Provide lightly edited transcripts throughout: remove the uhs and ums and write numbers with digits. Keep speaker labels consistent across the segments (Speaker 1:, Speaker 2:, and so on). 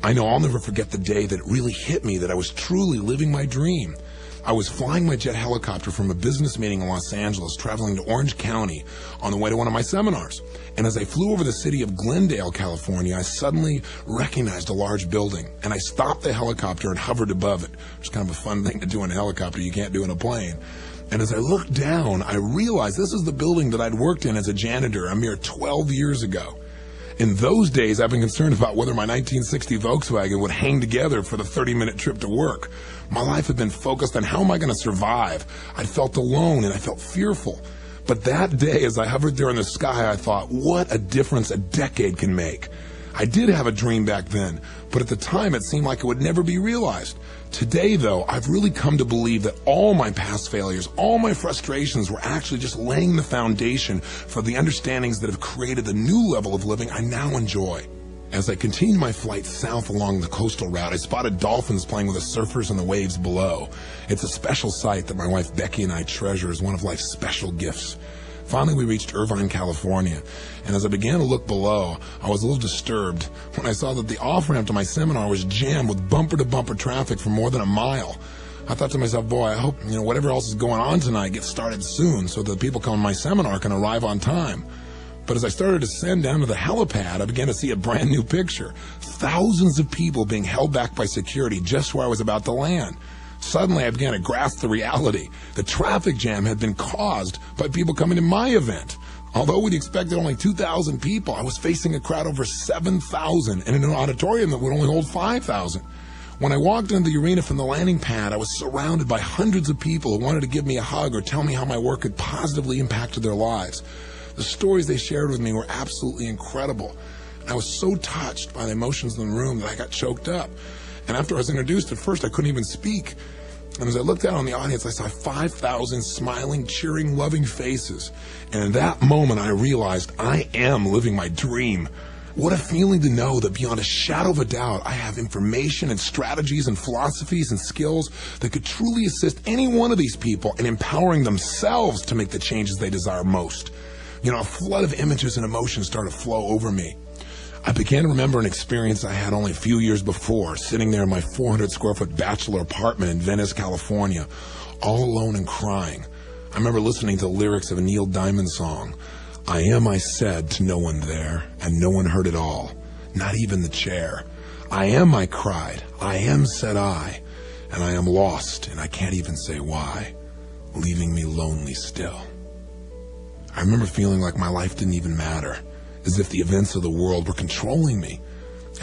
Speaker 1: I know I'll never forget the day that it really hit me that I was truly living my dream. I was flying my jet helicopter from a business meeting in Los Angeles, traveling to Orange County on the way to one of my seminars. And as I flew over the city of Glendale, California, I suddenly recognized a large building, and I stopped the helicopter and hovered above it, which is kind of a fun thing to do in a helicopter you can't do in a plane. And as I looked down, I realized this is the building that I'd worked in as a janitor a mere 12 years ago. In those days, I've been concerned about whether my 1960 Volkswagen would hang together for the 30-minute trip to work. My life had been focused on how am I going to survive. I felt alone and I felt fearful. But that day, as I hovered there in the sky, I thought, what a difference a decade can make. I did have a dream back then, but at the time it seemed like it would never be realized. Today, though, I've really come to believe that all my past failures, all my frustrations were actually just laying the foundation for the understandings that have created the new level of living I now enjoy. As I continued my flight south along the coastal route, I spotted dolphins playing with the surfers in the waves below. It's a special sight that my wife Becky and I treasure as one of life's special gifts. Finally, we reached Irvine, California, and as I began to look below, I was a little disturbed when I saw that the off-ramp to my seminar was jammed with bumper-to-bumper traffic for more than a mile. I thought to myself, boy, I hope whatever else is going on tonight gets started soon so that the people coming to my seminar can arrive on time. But as I started to descend down to the helipad, I began to see a brand new picture. Thousands of people being held back by security just where I was about to land. Suddenly, I began to grasp the reality. The traffic jam had been caused by people coming to my event. Although we'd expected only 2,000 people, I was facing a crowd over 7,000 and in an auditorium that would only hold 5,000. When I walked into the arena from the landing pad, I was surrounded by hundreds of people who wanted to give me a hug or tell me how my work had positively impacted their lives. The stories they shared with me were absolutely incredible. I was so touched by the emotions in the room that I got choked up. And after I was introduced, at first I couldn't even speak. And as I looked out on the audience, I saw 5,000 smiling, cheering, loving faces. And in that moment, I realized I am living my dream. What a feeling to know that beyond a shadow of a doubt, I have information and strategies and philosophies and skills that could truly assist any one of these people in empowering themselves to make the changes they desire most. A flood of images and emotions started to flow over me. I began to remember an experience I had only a few years before, sitting there in my 400-square-foot bachelor apartment in Venice, California, all alone and crying. I remember listening to the lyrics of a Neil Diamond song. I am, I said, to no one there, and no one heard it all, not even the chair. I am, I cried, I am, said I, and I am lost, and I can't even say why, leaving me lonely still. I remember feeling like my life didn't even matter, as if the events of the world were controlling me.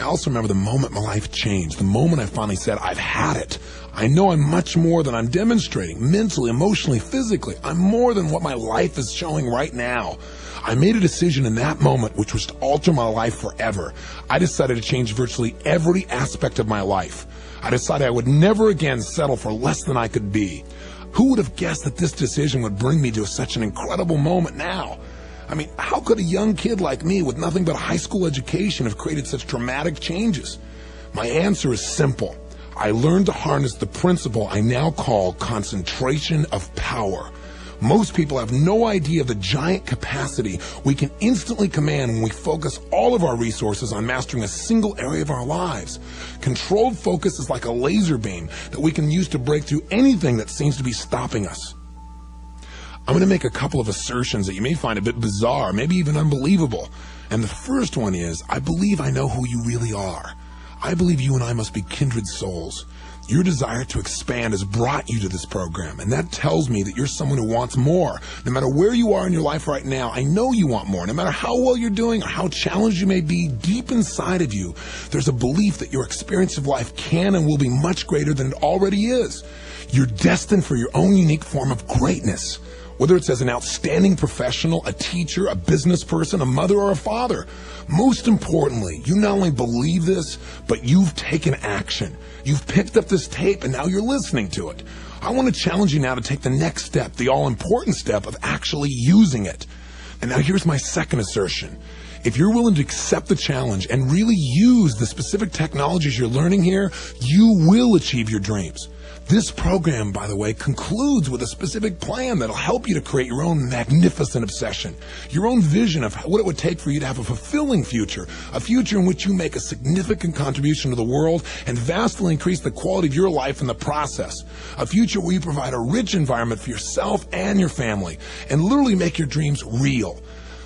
Speaker 1: I also remember the moment my life changed, the moment I finally said, I've had it. I know I'm much more than I'm demonstrating, mentally, emotionally, physically. I'm more than what my life is showing right now. I made a decision in that moment which was to alter my life forever. I decided to change virtually every aspect of my life. I decided I would never again settle for less than I could be. Who would have guessed that this decision would bring me to such an incredible moment now? How could a young kid like me with nothing but a high school education have created such dramatic changes? My answer is simple. I learned to harness the principle I now call concentration of power. Most people have no idea of the giant capacity we can instantly command when we focus all of our resources on mastering a single area of our lives. Controlled focus is like a laser beam that we can use to break through anything that seems to be stopping us. I'm going to make a couple of assertions that you may find a bit bizarre, maybe even unbelievable. And the first one is, I believe I know who you really are. I believe you and I must be kindred souls. Your desire to expand has brought you to this program, and that tells me that you're someone who wants more. No matter where you are in your life right now, I know you want more. No matter how well you're doing or how challenged you may be, deep inside of you, there's a belief that your experience of life can and will be much greater than it already is. You're destined for your own unique form of greatness. Whether it's as an outstanding professional, a teacher, a business person, a mother, or a father. Most importantly, you not only believe this, but you've taken action. You've picked up this tape and now you're listening to it. I want to challenge you now to take the next step, the all-important step of actually using it. And now here's my second assertion. If you're willing to accept the challenge and really use the specific technologies you're learning here, you will achieve your dreams. This program, by the way, concludes with a specific plan that'll help you to create your own magnificent obsession, your own vision of what it would take for you to have a fulfilling future, a future in which you make a significant contribution to the world and vastly increase the quality of your life in the process, a future where you provide a rich environment for yourself and your family, and literally make your dreams real.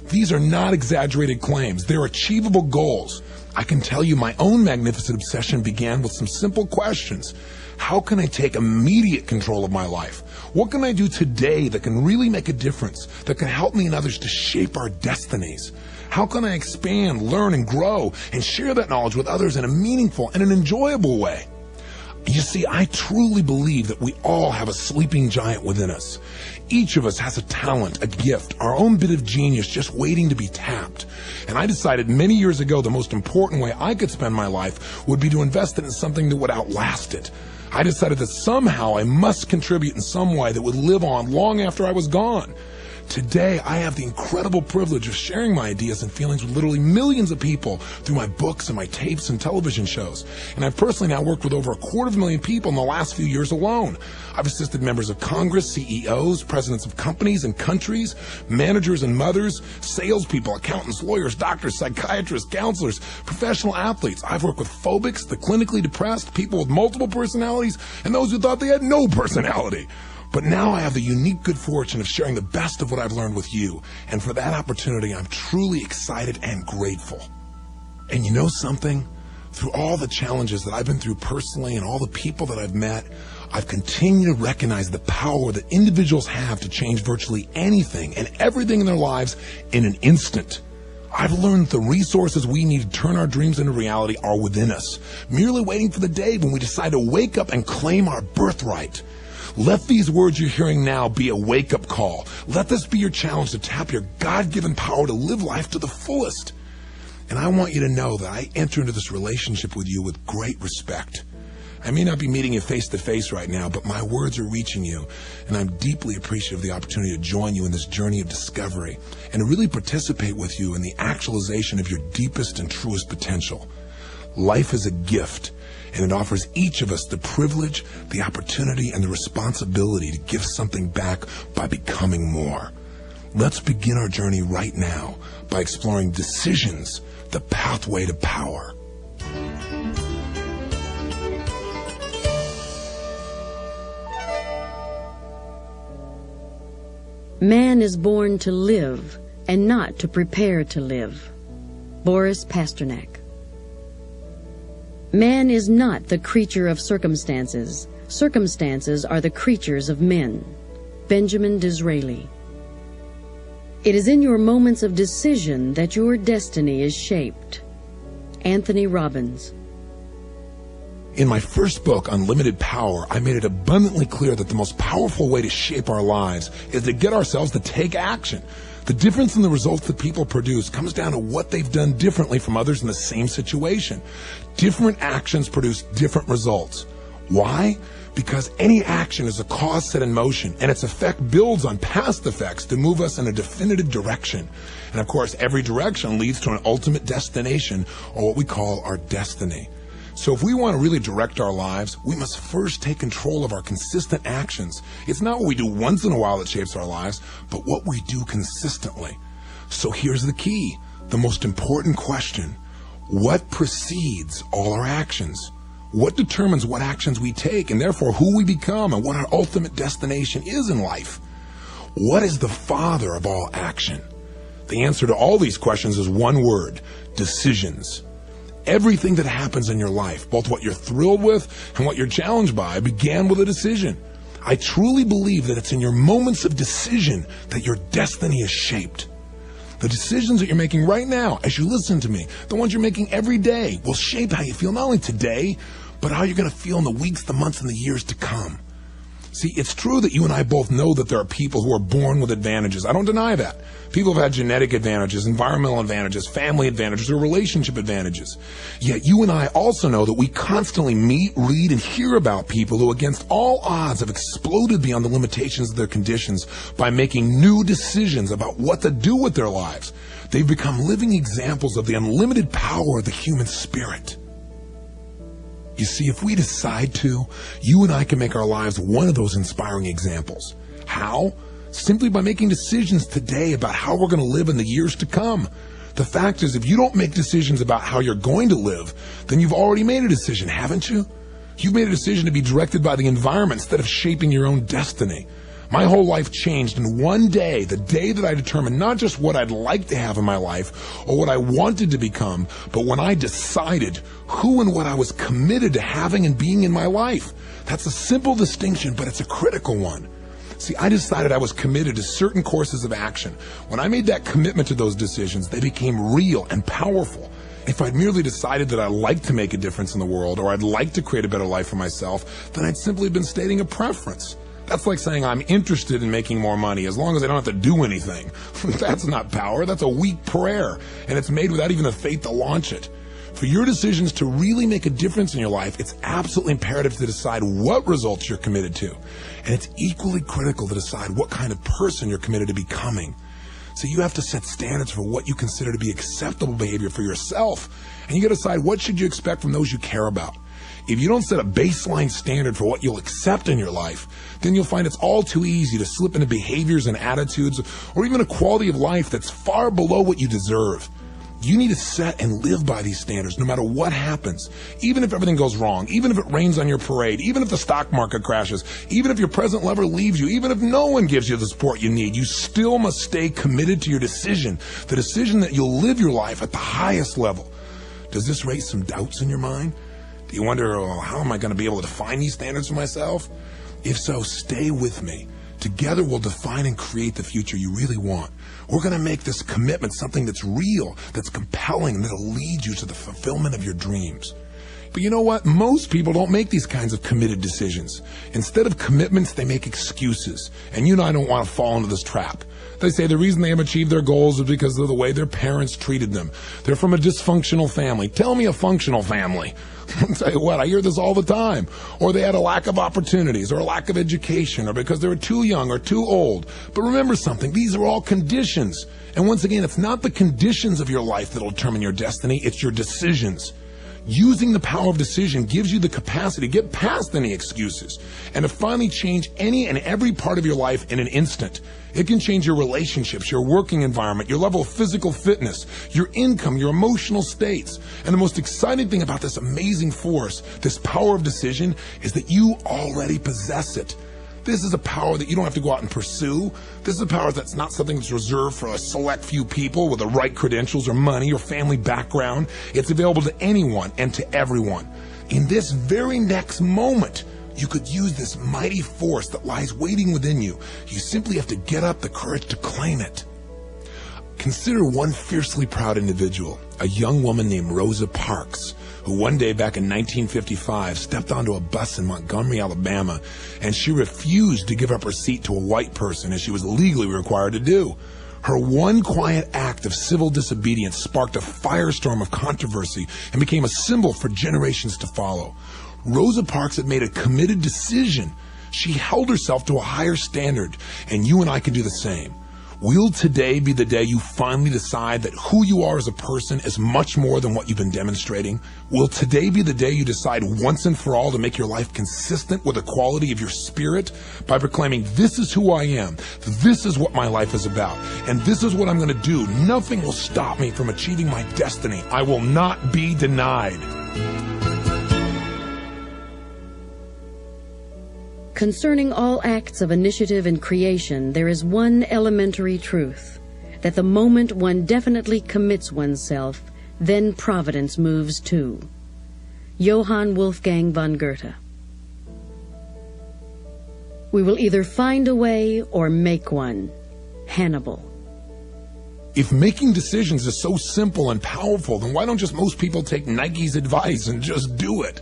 Speaker 1: These are not exaggerated claims. They're achievable goals. I can tell you my own magnificent obsession began with some simple questions. How can I take immediate control of my life? What can I do today that can really make a difference, that can help me and others to shape our destinies? How can I expand, learn, and grow, and share that knowledge with others in a meaningful and an enjoyable way? You see, I truly believe that we all have a sleeping giant within us. Each of us has a talent, a gift, our own bit of genius just waiting to be tapped. And I decided many years ago the most important way I could spend my life would be to invest it in something that would outlast it. I decided that somehow I must contribute in some way that would live on long after I was gone. Today, I have the incredible privilege of sharing my ideas and feelings with literally millions of people through my books and my tapes and television shows. And I've personally now worked with over 250,000 people in the last few years alone. I've assisted members of Congress, CEOs, presidents of companies and countries, managers and mothers, salespeople, accountants, lawyers, doctors, psychiatrists, counselors, professional athletes. I've worked with phobics, the clinically depressed, people with multiple personalities, and those who thought they had no personality. But now I have the unique good fortune of sharing the best of what I've learned with you. And for that opportunity, I'm truly excited and grateful. And you know something? Through all the challenges that I've been through personally and all the people that I've met, I've continued to recognize the power that individuals have to change virtually anything and everything in their lives in an instant. I've learned the resources we need to turn our dreams into reality are within us, merely waiting for the day when we decide to wake up and claim our birthright. Let these words you're hearing now be a wake-up call. Let this be your challenge to tap your God-given power to live life to the fullest. And I want you to know that I enter into this relationship with you with great respect. I may not be meeting you face-to-face right now, but my words are reaching you, and I'm deeply appreciative of the opportunity to join you in this journey of discovery and to really participate with you in the actualization of your deepest and truest potential. Life is a gift, and it offers each of us the privilege, the opportunity, and the responsibility to give something back by becoming more. Let's begin our journey right now by exploring decisions, the pathway to power.
Speaker 2: Man is born to live and not to prepare to live. Boris Pasternak. Man is not the creature of circumstances. Circumstances are the creatures of men. Benjamin Disraeli. It is in your moments of decision that your destiny is shaped. Anthony Robbins.
Speaker 1: In my first book, Unlimited Power, I made it abundantly clear that the most powerful way to shape our lives is to get ourselves to take action. The difference in the results that people produce comes down to what they've done differently from others in the same situation. Different actions produce different results. Why? Because any action is a cause set in motion, and its effect builds on past effects to move us in a definitive direction. And of course, every direction leads to an ultimate destination, or what we call our destiny. So if we want to really direct our lives, we must first take control of our consistent actions. It's not what we do once in a while that shapes our lives, but what we do consistently. So here's the key, the most important question. What precedes all our actions? What determines what actions we take and therefore who we become and what our ultimate destination is in life? What is the father of all action? The answer to all these questions is one word: decisions. Everything that happens in your life, both what you're thrilled with and what you're challenged by, began with a decision. I truly believe that it's in your moments of decision that your destiny is shaped. The decisions that you're making right now, as you listen to me, the ones you're making every day, will shape how you feel not only today, but how you're going to feel in the weeks, the months, and the years to come. See, it's true that you and I both know that there are people who are born with advantages. I don't deny that. People have had genetic advantages, environmental advantages, family advantages, or relationship advantages. Yet you and I also know that we constantly meet, read, and hear about people who against all odds have exploded beyond the limitations of their conditions by making new decisions about what to do with their lives. They've become living examples of the unlimited power of the human spirit. You see, if we decide to, you and I can make our lives one of those inspiring examples. How? Simply by making decisions today about how we're going to live in the years to come. The fact is, if you don't make decisions about how you're going to live, then you've already made a decision, haven't you? You've made a decision to be directed by the environment instead of shaping your own destiny. My whole life changed in one day, the day that I determined not just what I'd like to have in my life or what I wanted to become, but when I decided who and what I was committed to having and being in my life. That's a simple distinction, but it's a critical one. See, I decided I was committed to certain courses of action. When I made that commitment to those decisions, they became real and powerful. If I'd merely decided that I'd like to make a difference in the world or I'd like to create a better life for myself, then I'd simply been stating a preference. That's like saying I'm interested in making more money as long as I don't have to do anything. That's not power, that's a weak prayer, and it's made without even the faith to launch it. For your decisions to really make a difference in your life, it's absolutely imperative to decide what results you're committed to. And it's equally critical to decide what kind of person you're committed to becoming. So you have to set standards for what you consider to be acceptable behavior for yourself. And you got to decide what should you expect from those you care about. If you don't set a baseline standard for what you'll accept in your life, then you'll find it's all too easy to slip into behaviors and attitudes or even a quality of life that's far below what you deserve. You need to set and live by these standards no matter what happens. Even if everything goes wrong, even if it rains on your parade, even if the stock market crashes, even if your present lover leaves you, even if no one gives you the support you need, you still must stay committed to your decision, the decision that you'll live your life at the highest level. Does this raise some doubts in your mind? Do you wonder, oh, how am I going to be able to define these standards for myself? If so, stay with me. Together we'll define and create the future you really want. We're going to make this commitment something that's real, that's compelling, and that'll lead you to the fulfillment of your dreams. But you know what? Most people don't make these kinds of committed decisions. Instead of commitments, they make excuses. And you and I don't want to fall into this trap. They say the reason they haven't achieved their goals is because of the way their parents treated them. They're from a dysfunctional family. Tell me a functional family. I'll tell you what, I hear this all the time. Or they had a lack of opportunities, or a lack of education, or because they were too young or too old. But remember something, these are all conditions. And once again, it's not the conditions of your life that will determine your destiny, it's your decisions. Using the power of decision gives you the capacity to get past any excuses and to finally change any and every part of your life in an instant. It can change your relationships, your working environment, your level of physical fitness, your income, your emotional states. And the most exciting thing about this amazing force, this power of decision, is that you already possess it. This is a power that you don't have to go out and pursue. This is a power that's not something that's reserved for a select few people with the right credentials or money or family background. It's available to anyone and to everyone. In this very next moment, you could use this mighty force that lies waiting within you. You simply have to get up the courage to claim it. Consider one fiercely proud individual, a young woman named Rosa Parks, who one day back in 1955 stepped onto a bus in Montgomery, Alabama, and she refused to give up her seat to a white person as she was legally required to do. Her one quiet act of civil disobedience sparked a firestorm of controversy and became a symbol for generations to follow. Rosa Parks had made a committed decision. She held herself to a higher standard, and you and I can do the same. Will today be the day you finally decide that who you are as a person is much more than what you've been demonstrating? Will today be the day you decide once and for all to make your life consistent with the quality of your spirit by proclaiming, this is who I am, this is what my life is about, and this is what I'm going to do. Nothing will stop me from achieving my destiny. I will not be denied.
Speaker 2: Concerning all acts of initiative and creation, there is one elementary truth, that the moment one definitely commits oneself, then providence moves too. Johann Wolfgang von Goethe. We will either find a way or make one. Hannibal.
Speaker 1: If making decisions is so simple and powerful, then why don't just most people take Nike's advice and just do it?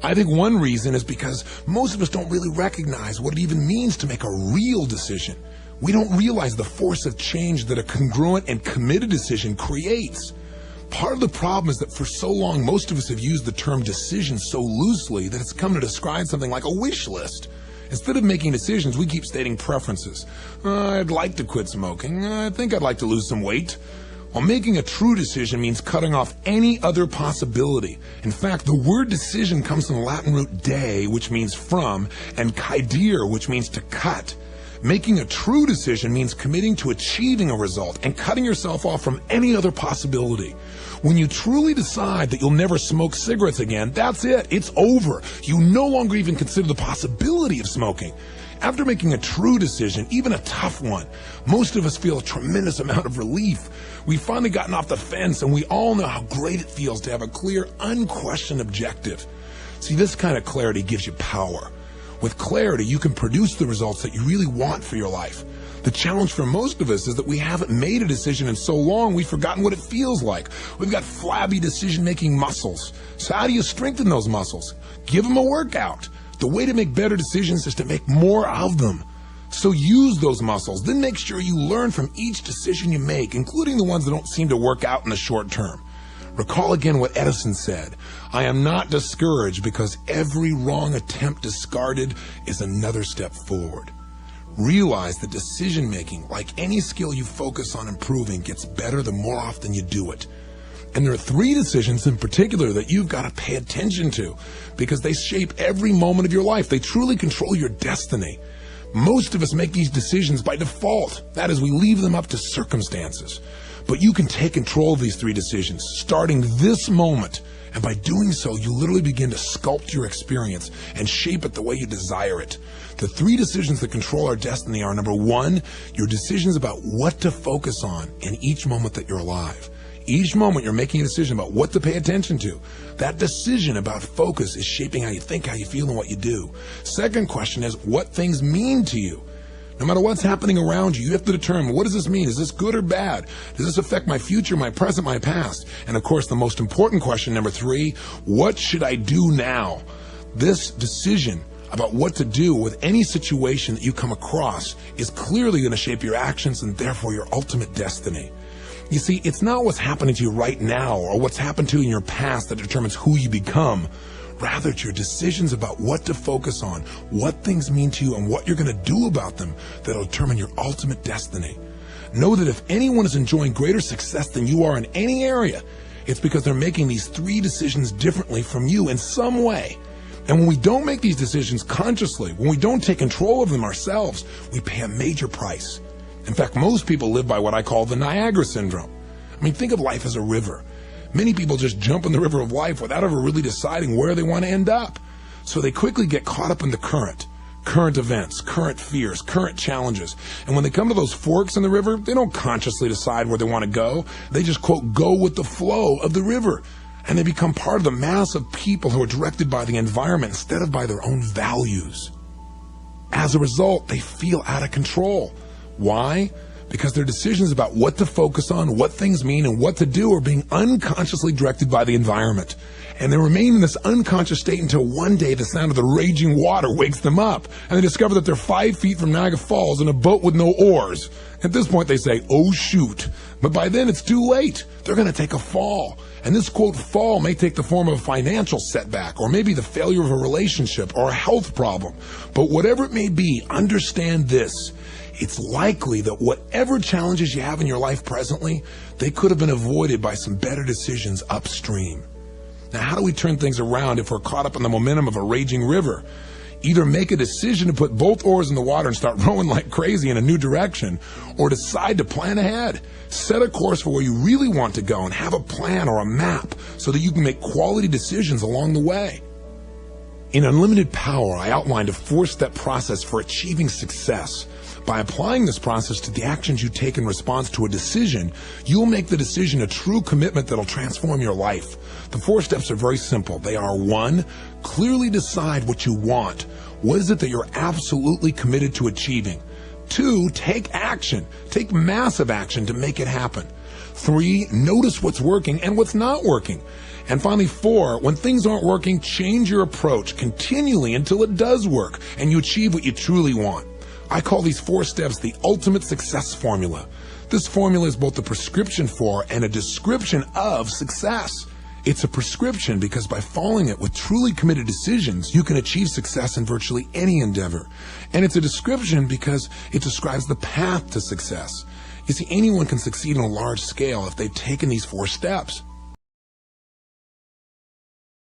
Speaker 1: I think one reason is because most of us don't really recognize what it even means to make a real decision. We don't realize the force of change that a congruent and committed decision creates. Part of the problem is that for so long, most of us have used the term decision so loosely that it's come to describe something like a wish list. Instead of making decisions, we keep stating preferences. I'd like to quit smoking. I think I'd like to lose some weight. while making a true decision means cutting off any other possibility. In fact, the word decision comes from the Latin root de, which means from, and caedere, which means to cut. Making a true decision means committing to achieving a result and cutting yourself off from any other possibility. When you truly decide that you'll never smoke cigarettes again, that's it. It's over. You no longer even consider the possibility of smoking. After making a true decision, even a tough one, most of us feel a tremendous amount of relief. We've finally gotten off the fence, and we all know how great it feels to have a clear, unquestioned objective. See, this kind of clarity gives you power. With clarity, you can produce the results that you really want for your life. The challenge for most of us is that we haven't made a decision in so long we've forgotten what it feels like. We've got flabby decision-making muscles. So how do you strengthen those muscles? Give them a workout. The way to make better decisions is to make more of them. So use those muscles, then make sure you learn from each decision you make, including the ones that don't seem to work out in the short term. Recall again what Edison said, "I am not discouraged because every wrong attempt discarded is another step forward." Realize that decision-making, like any skill you focus on improving, gets better the more often you do it. And there are 3 decisions in particular that you've got to pay attention to because they shape every moment of your life. They truly control your destiny. Most of us make these decisions by default. That is, we leave them up to circumstances. But you can take control of these 3 decisions starting this moment. And by doing so, you literally begin to sculpt your experience and shape it the way you desire it. The 3 decisions that control our destiny are, number 1, your decisions about what to focus on in each moment that you're alive. Each moment you're making a decision about what to pay attention to. That decision about focus is shaping how you think, how you feel, and what you do. Second question is, what things mean to you? No matter what's happening around you, you have to determine, what does this mean? Is this good or bad? Does this affect my future, my present, my past? And of course, the most important question, number 3, what should I do now? This decision about what to do with any situation that you come across is clearly going to shape your actions and therefore your ultimate destiny. You see, it's not what's happening to you right now or what's happened to you in your past that determines who you become. Rather, it's your decisions about what to focus on, what things mean to you, and what you're going to do about them that'll determine your ultimate destiny. Know that if anyone is enjoying greater success than you are in any area, it's because they're making these 3 decisions differently from you in some way. And when we don't make these decisions consciously, when we don't take control of them ourselves, we pay a major price. In fact, most people live by what I call the Niagara Syndrome. I mean, think of life as a river. Many people just jump in the river of life without ever really deciding where they want to end up. So they quickly get caught up in the current events, current fears, current challenges. And when they come to those forks in the river, they don't consciously decide where they want to go. They just, quote, go with the flow of the river. And they become part of the mass of people who are directed by the environment instead of by their own values. As a result, they feel out of control. Why? Because their decisions about what to focus on, what things mean, and what to do are being unconsciously directed by the environment. And they remain in this unconscious state until one day the sound of the raging water wakes them up, and they discover that they're 5 feet from Niagara Falls in a boat with no oars. At this point they say, oh shoot. But by then it's too late. They're going to take a fall. And this, quote, fall may take the form of a financial setback, or maybe the failure of a relationship, or a health problem. But whatever it may be, understand this. It's likely that whatever challenges you have in your life presently, they could have been avoided by some better decisions upstream. Now, how do we turn things around if we're caught up in the momentum of a raging river? Either make a decision to put both oars in the water and start rowing like crazy in a new direction, or decide to plan ahead. Set a course for where you really want to go and have a plan or a map so that you can make quality decisions along the way. In Unlimited Power, I outlined a 4-step process for achieving success. By applying this process to the actions you take in response to a decision, you'll make the decision a true commitment that'll transform your life. The 4 steps are very simple. They are: 1, clearly decide what you want. What is it that you're absolutely committed to achieving? 2, take action. Take massive action to make it happen. 3, notice what's working and what's not working. And finally, 4, when things aren't working, change your approach continually until it does work and you achieve what you truly want. I call these 4 steps the ultimate success formula. This formula is both a prescription for and a description of success. It's a prescription because by following it with truly committed decisions, you can achieve success in virtually any endeavor. And it's a description because it describes the path to success. You see, anyone can succeed on a large scale if they've taken these 4 steps.